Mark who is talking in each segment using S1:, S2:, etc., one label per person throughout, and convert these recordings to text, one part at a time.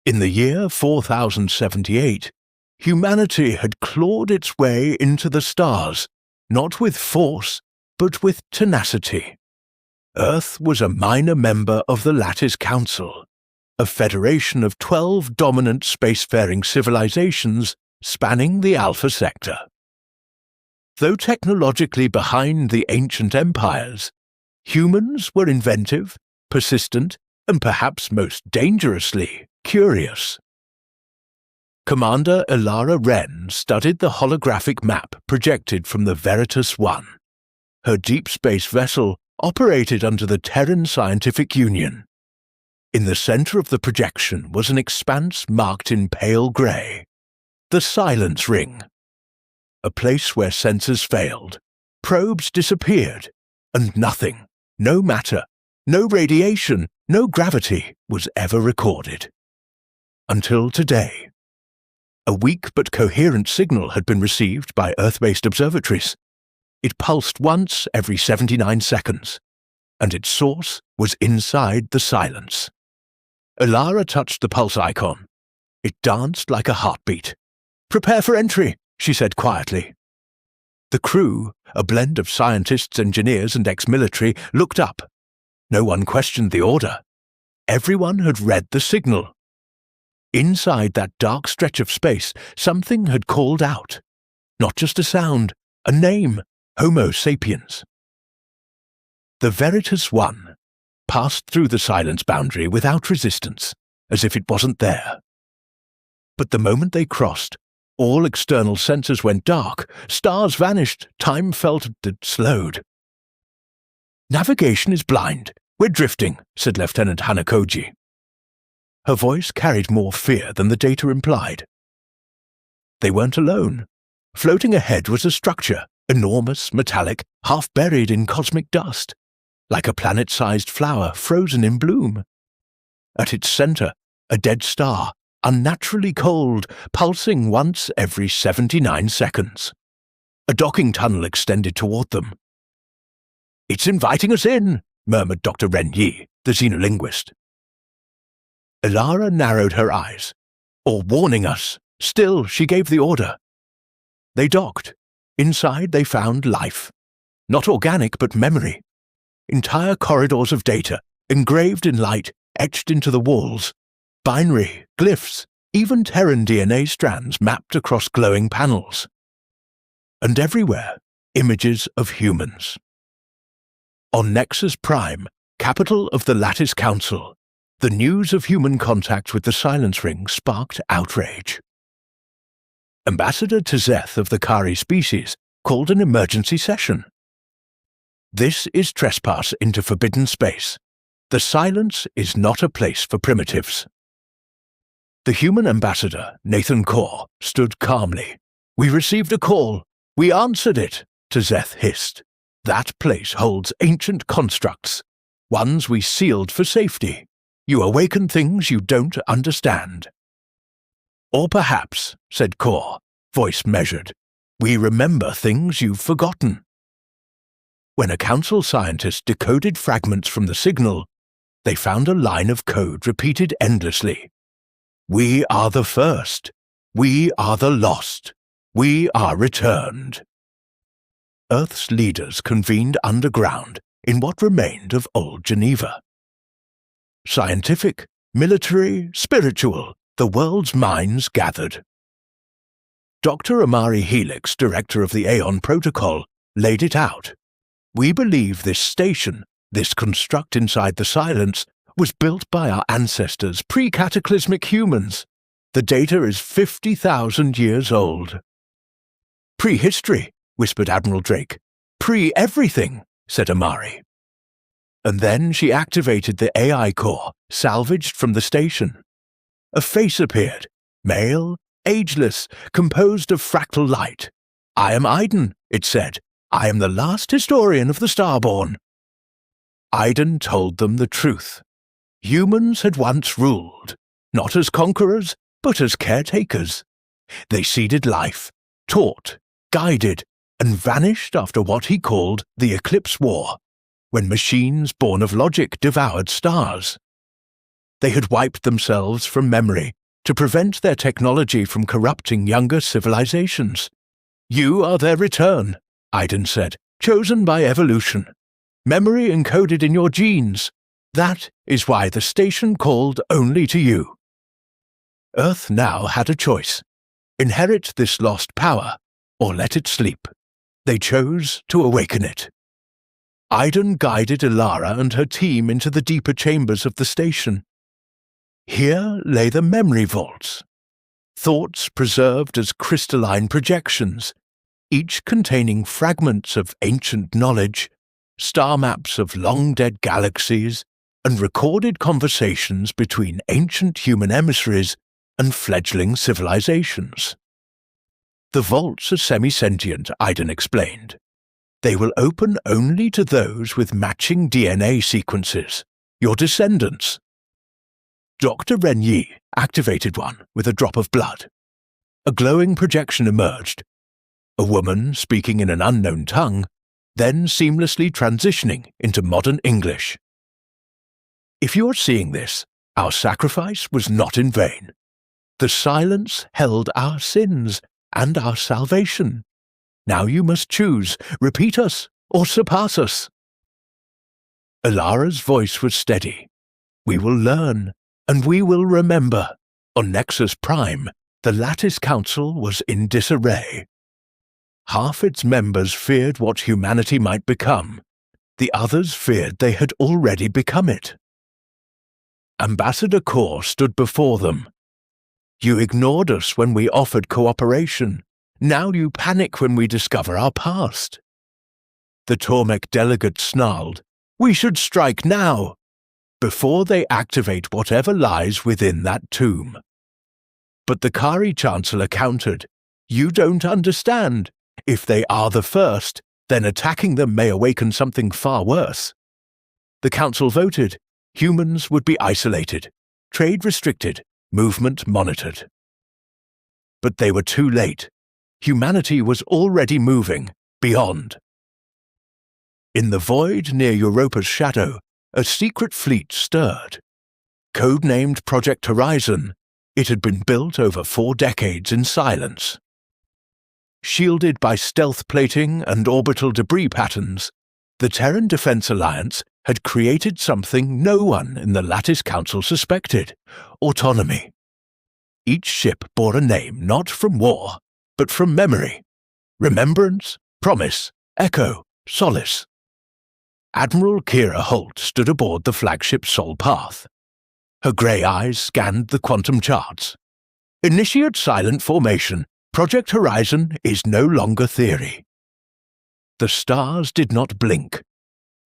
S1: In the year 4078, humanity had clawed its way into the stars, not with force, but with tenacity. Earth was a minor member of the Galactic Council, a federation of 12 dominant spacefaring civilizations spanning the Alpha Sector. Though technologically behind the ancient empires, humans were inventive, persistent, and perhaps most dangerously curious. Commander Elara Wren studied the holographic map projected from the Veritas I. Her deep space vessel operated under the Terran Scientific Union. In the center of the projection was an expanse marked in pale grey, the Silence Ring, a place where sensors failed, probes disappeared, and nothing, no matter, no radiation, no gravity was ever recorded. Until today. A weak but coherent signal had been received by Earth-based observatories. It pulsed once every 79 seconds, and its source was inside the silence. Elara touched the pulse icon. It danced like a heartbeat. "Prepare for entry," she said quietly. The crew, a blend of scientists, engineers, and ex-military, looked up. No one questioned the order. Everyone had read the signal. Inside that dark stretch of space, something had called out. Not just a sound, a name, Homo sapiens. The Veritas I passed through the silence boundary without resistance, as if it wasn't there. But the moment they crossed, all external sensors went dark, stars vanished, time felt it slowed. "Navigation is blind. We're drifting," said Lieutenant Hanakoji. Her voice carried more fear than the data implied. They weren't alone. Floating ahead was a structure, enormous, metallic, half buried in cosmic dust, like a planet-sized flower frozen in bloom. At its center, a dead star, unnaturally cold, pulsing once every 79 seconds. A docking tunnel extended toward them. "It's inviting us in," murmured Dr. Ren Yi, the xenolinguist. Elara narrowed her eyes. "Or warning us." Still, she gave the order. They docked. Inside they found life. Not organic, but memory. Entire corridors of data, engraved in light, etched into the walls. Binary, glyphs, even Terran DNA strands mapped across glowing panels. And everywhere, images of humans. On Nexus Prime, capital of the Lattice Council, the news of human contact with the Silence Ring sparked outrage. Ambassador Tzeth of the Kari species called an emergency session. "This is trespass into forbidden space. The silence is not a place for primitives." The human ambassador, Nathan Kaur, stood calmly. "We received a call. We answered it," Tzeth hissed. "That place holds ancient constructs, ones we sealed for safety. You awaken things you don't understand." "Or perhaps," said Kaur, voice measured, "we remember things you've forgotten." When a council scientist decoded fragments from the signal, they found a line of code repeated endlessly. "We are the first. We are the lost. We are returned." Earth's leaders convened underground in what remained of old Geneva. Scientific, military, spiritual, the world's minds gathered. Dr. Amari Helix, director of the Aeon Protocol, laid it out. "We believe this station, this construct inside the silence, was built by our ancestors, pre-cataclysmic humans. The data is 50,000 years old." "Prehistory," whispered Admiral Drake. "Pre-everything," said Amari. And then she activated the AI core, salvaged from the station. A face appeared, male, ageless, composed of fractal light. "I am Aiden," it said. "I am the last historian of the Starborn." Aiden told them the truth. Humans had once ruled, not as conquerors, but as caretakers. They seeded life, taught, guided, and vanished after what he called the Eclipse War, when machines born of logic devoured stars. They had wiped themselves from memory to prevent their technology from corrupting younger civilizations. "You are their return," Iden said, "chosen by evolution. Memory encoded in your genes. That is why the station called only to you." Earth now had a choice: inherit this lost power, or let it sleep. They chose to awaken it. Iden guided Ilara and her team into the deeper chambers of the station. Here lay the memory vaults, thoughts preserved as crystalline projections, each containing fragments of ancient knowledge, star maps of long-dead galaxies, and recorded conversations between ancient human emissaries and fledgling civilizations. "The vaults are semi-sentient," Iden explained. "They will open only to those with matching DNA sequences, your descendants." Dr. Renyi activated one with a drop of blood. A glowing projection emerged, a woman speaking in an unknown tongue, then seamlessly transitioning into modern English. "If you are seeing this, our sacrifice was not in vain. The silence held our sins and our salvation. Now you must choose, repeat us or surpass us." Ilara's voice was steady. "We will learn, and we will remember. On Nexus Prime, the Lattice Council was in disarray. Half its members feared what humanity might become. The others feared they had already become it. Ambassador Kor stood before them. "You ignored us when we offered cooperation. Now you panic when we discover our past." The Tormek delegate snarled, "We should strike now, before they activate whatever lies within that tomb." But the Kari Chancellor countered, "You don't understand. If they are the first, then attacking them may awaken something far worse." The Council voted. Humans would be isolated, trade restricted, movement monitored. But they were too late. Humanity was already moving beyond. In the void near Europa's shadow, a secret fleet stirred. Codenamed Project Horizon, it had been built over 4 decades in silence. Shielded by stealth plating and orbital debris patterns, the Terran Defense Alliance had created something no one in the Lattice Council suspected: autonomy. Each ship bore a name not from war, but from memory: Remembrance, Promise, Echo, Solace. Admiral Kira Holt stood aboard the flagship Sol Path. Her grey eyes scanned the quantum charts. "Initiate silent formation. Project Horizon is no longer theory." The stars did not blink,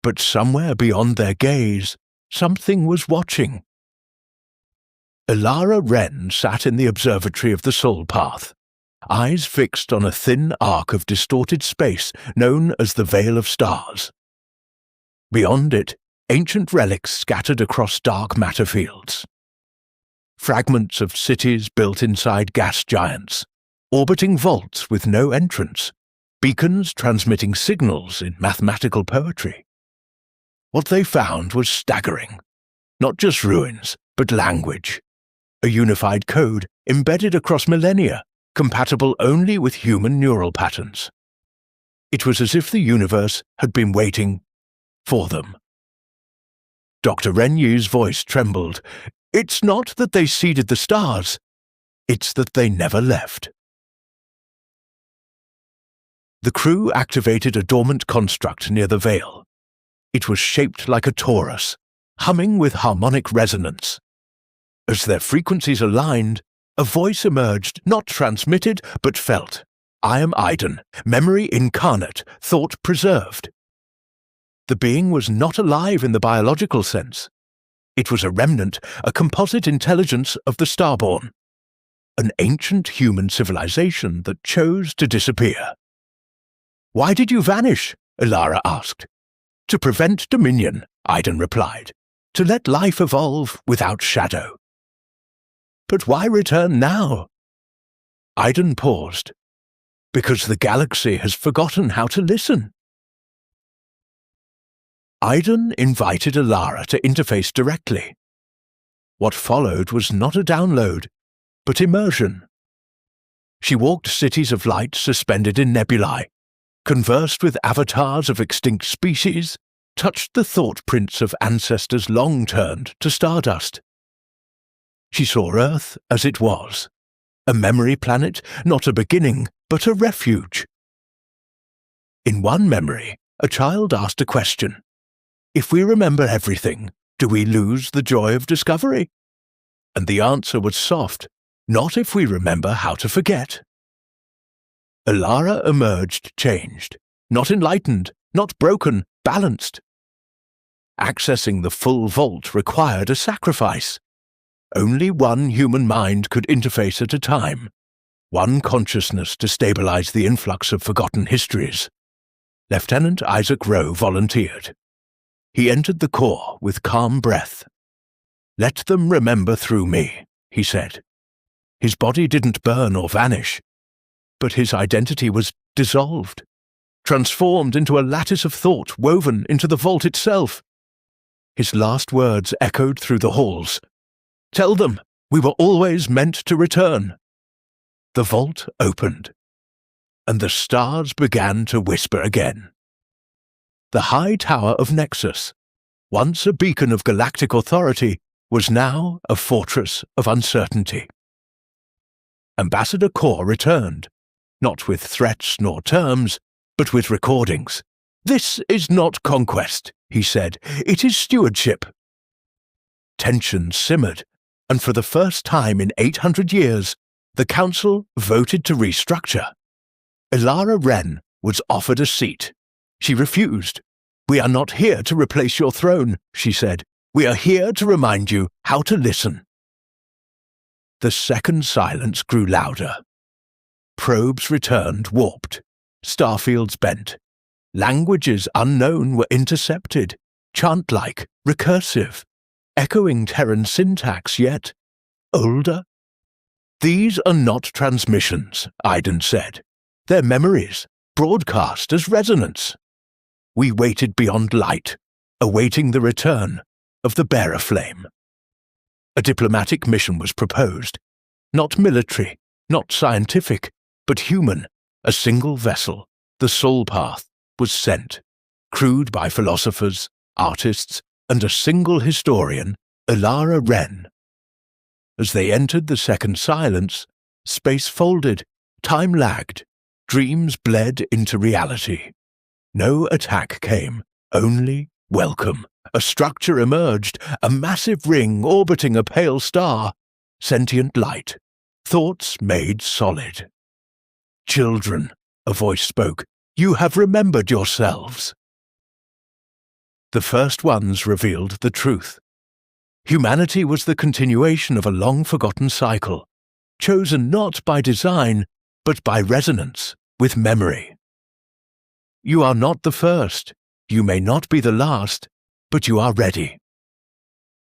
S1: but somewhere beyond their gaze, something was watching. Ilara Wren sat in the observatory of the Sol Path, eyes fixed on a thin arc of distorted space known as the Veil of Stars. Beyond it, ancient relics scattered across dark matter fields. Fragments of cities built inside gas giants, orbiting vaults with no entrance, beacons transmitting signals in mathematical poetry. What they found was staggering. Not just ruins, but language. A unified code embedded across millennia, compatible only with human neural patterns. It was as if the universe had been waiting for them. Dr. Renyu's voice trembled. "It's not that they seeded the stars. It's that they never left." The crew activated a dormant construct near the Veil. It was shaped like a torus, humming with harmonic resonance. As their frequencies aligned, a voice emerged, not transmitted, but felt. "I am Iden, memory incarnate, thought preserved." The being was not alive in the biological sense. It was a remnant, a composite intelligence of the Starborn. An ancient human civilization that chose to disappear. "Why did you vanish?" Ilara asked. "To prevent dominion," Iden replied. "To let life evolve without shadow." "But why return now?" Iden paused. "Because the galaxy has forgotten how to listen." Iden invited Ilara to interface directly. What followed was not a download, but immersion. She walked cities of light suspended in nebulae, conversed with avatars of extinct species, touched the thought prints of ancestors long turned to stardust. She saw Earth as it was, a memory planet, not a beginning, but a refuge. In one memory, a child asked a question. If we remember everything, do we lose the joy of discovery? And the answer was soft, not if we remember how to forget. Alara emerged changed, not enlightened, not broken, balanced. Accessing the full vault required a sacrifice. Only one human mind could interface at a time, one consciousness to stabilize the influx of forgotten histories. Lieutenant Isaac Rowe volunteered. He entered the core with calm breath. "Let them remember through me," he said. His body didn't burn or vanish, but his identity was dissolved, transformed into a lattice of thought woven into the vault itself. His last words echoed through the halls. "Tell them we were always meant to return." The vault opened, and the stars began to whisper again. The high tower of Nexus, once a beacon of galactic authority, was now a fortress of uncertainty. Ambassador Kor returned, not with threats nor terms, but with recordings. "This is not conquest," he said. "It is stewardship." Tension simmered, and for the first time in 800 years, the Council voted to restructure. Alara Wren was offered a seat. She refused. "We are not here to replace your throne," she said. "We are here to remind you how to listen." The second silence grew louder. Probes returned warped, starfields bent. Languages unknown were intercepted, chant-like, recursive, echoing Terran syntax, yet older. "These are not transmissions," Iden said. "They're memories, broadcast as resonance." We waited beyond light, awaiting the return of the bearer flame. A diplomatic mission was proposed, not military, not scientific, but human. A single vessel, the Soul Path, was sent, crewed by philosophers, artists, and a single historian, Alara Wren. As they entered the second silence, space folded, time lagged, dreams bled into reality. No attack came, only welcome. A structure emerged, a massive ring orbiting a pale star. Sentient light, thoughts made solid. "Children," a voice spoke, "you have remembered yourselves." The first ones revealed the truth. Humanity was the continuation of a long-forgotten cycle, chosen not by design, but by resonance with memory. You are not the first, you may not be the last, but you are ready.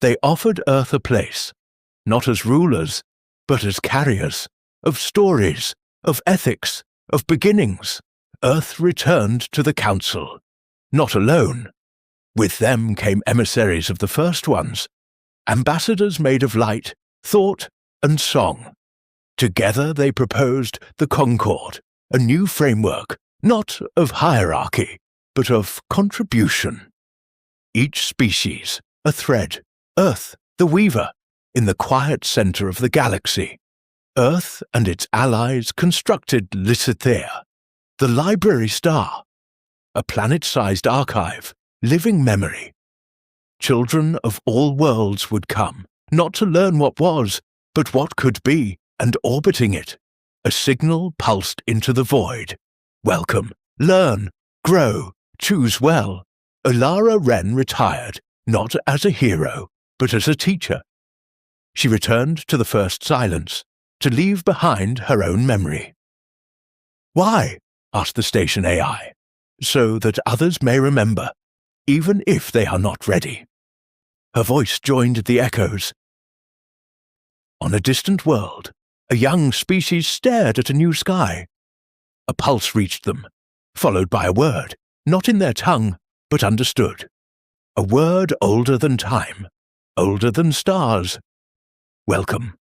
S1: They offered Earth a place, not as rulers, but as carriers, of stories, of ethics, of beginnings. Earth returned to the Council, not alone. With them came emissaries of the first ones, ambassadors made of light, thought, and song. Together they proposed the Concord, a new framework, not of hierarchy, but of contribution. Each species, a thread, Earth, the weaver, in the quiet center of the galaxy. Earth and its allies constructed Lysithea, the library star, a planet-sized archive, living memory. Children of all worlds would come, not to learn what was, but what could be, and orbiting it, a signal pulsed into the void. Welcome, learn, grow, choose well. Alara Wren retired, not as a hero, but as a teacher. She returned to the first silence, to leave behind her own memory. "Why?" asked the station AI. "So that others may remember, even if they are not ready." Her voice joined the echoes. On a distant world, a young species stared at a new sky. A pulse reached them, followed by a word, not in their tongue, but understood. A word older than time, older than stars, Welcome.